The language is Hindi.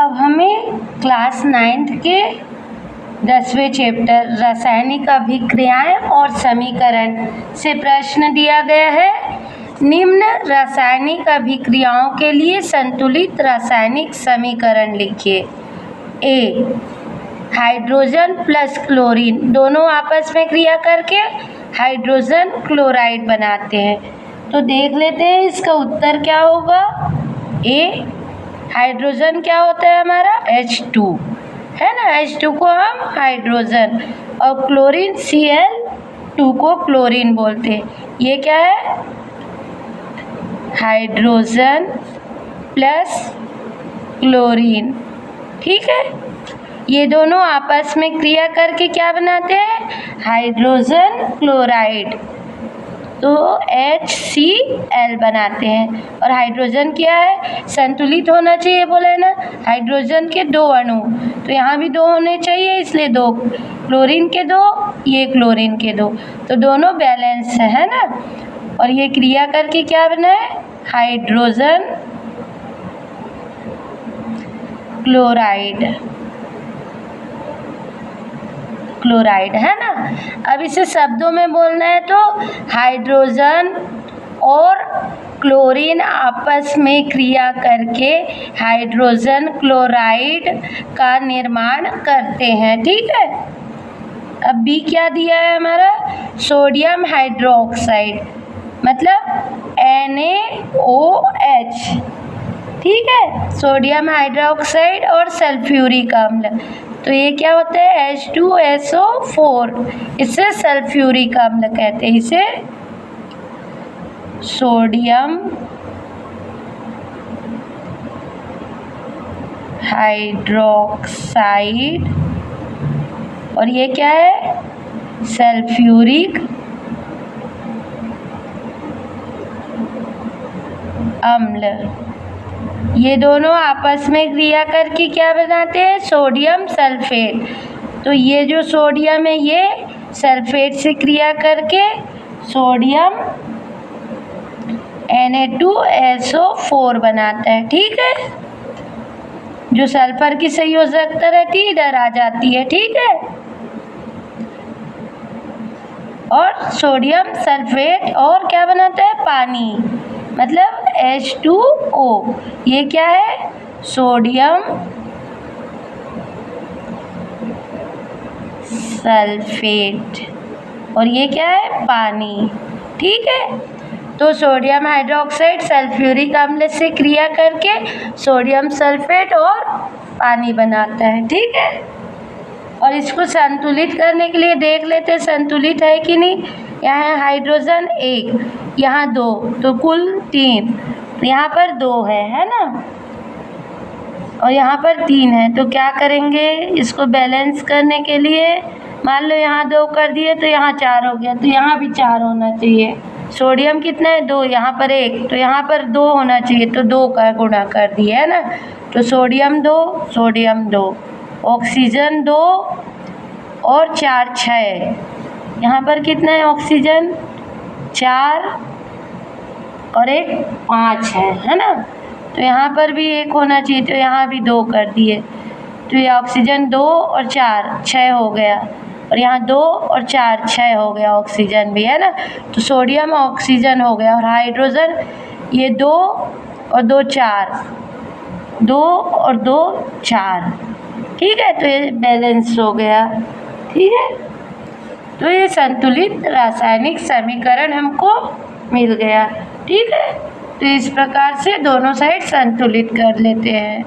अब हमें क्लास 9th के 10वें चैप्टर रासायनिक अभिक्रियाएं और समीकरण से प्रश्न दिया गया है। निम्न रासायनिक अभिक्रियाओं के लिए संतुलित रासायनिक समीकरण लिखिए। ए, हाइड्रोजन प्लस क्लोरीन दोनों आपस में क्रिया करके हाइड्रोजन क्लोराइड बनाते हैं। तो देख लेते हैं इसका उत्तर क्या होगा। ए, हाइड्रोजन क्या होता है हमारा H2 है ना, H2 को हम हाइड्रोजन और क्लोरीन Cl2 को क्लोरीन बोलते हैं। ये क्या है, हाइड्रोजन प्लस क्लोरीन। ठीक है, ये दोनों आपस में क्रिया करके क्या बनाते हैं, हाइड्रोजन क्लोराइड, तो HCl बनाते हैं। और हाइड्रोजन क्या है, संतुलित होना चाहिए बोला है ना, हाइड्रोजन के दो अणु, तो यहाँ भी दो होने चाहिए, इसलिए दो, क्लोरीन के दो, ये क्लोरीन के दो, तो दोनों बैलेंस है ना। और ये क्रिया करके क्या बना है, हाइड्रोजन क्लोराइड है ना। अब इसे शब्दों में बोलना है तो हाइड्रोजन और क्लोरीन आपस में क्रिया करके हाइड्रोजन क्लोराइड का निर्माण करते हैं। ठीक है, अब बी क्या दिया है हमारा, सोडियम हाइड्रोक्साइड मतलब NaOH। ठीक है, सोडियम हाइड्रोक्साइड और सल्फ्यूरिक अम्ल, तो ये क्या होता है H2SO4, इसे सल्फ्यूरिक अम्ल कहते हैं, इसे सोडियम हाइड्रोक्साइड और ये क्या है सल्फ्यूरिक अम्ल। ये दोनों आपस में क्रिया करके क्या बनाते हैं, सोडियम सल्फेट। तो ये जो सोडियम है ये सल्फेट से क्रिया करके सोडियम Na2SO4 बनाता है। ठीक है, जो सल्फर की संयोजकता रहती है इधर आ जाती है। ठीक है, और सोडियम सल्फेट और क्या बनाता है, पानी, मतलब H2O। ये क्या है, सोडियम सल्फेट और ये क्या है, पानी। ठीक है, तो सोडियम हाइड्रोक्साइड सल्फ्यूरिक अम्ल से क्रिया करके सोडियम सल्फेट और पानी बनाता है। ठीक है, और इसको संतुलित करने के लिए देख लेते हैं संतुलित है कि नहीं। यहाँ है हाइड्रोजन 1, यहाँ 2, तो कुल 3, तो यहाँ पर 2 है ना, और यहाँ पर 3 है। तो क्या करेंगे इसको बैलेंस करने के लिए, मान लो यहाँ 2 कर दिए तो यहाँ 4 हो गया, तो यहाँ भी 4 होना चाहिए। सोडियम कितना है 2, यहाँ पर 1, तो यहाँ पर 2 होना चाहिए, तो 2 का गुणा कर दिया है ना, तो सोडियम 2, ऑक्सीजन 2 और 4 6, यहाँ पर कितना है ऑक्सीजन 4 और 1 5 है ना, तो यहाँ पर भी 1 होना चाहिए, तो यहाँ भी 2 कर दिए, तो ये ऑक्सीजन 2 और 4 6 हो गया, और यहाँ 2 और 4 6 हो गया, ऑक्सीजन भी है ना, तो सोडियम ऑक्सीजन हो गया। और हाइड्रोजन ये 2 और 2 4, 2 और 2 4। ठीक है, तो ये बैलेंस हो गया। ठीक है, तो ये संतुलित रासायनिक समीकरण हमको मिल गया। ठीक है, तो इस प्रकार से दोनों साइड संतुलित कर लेते हैं।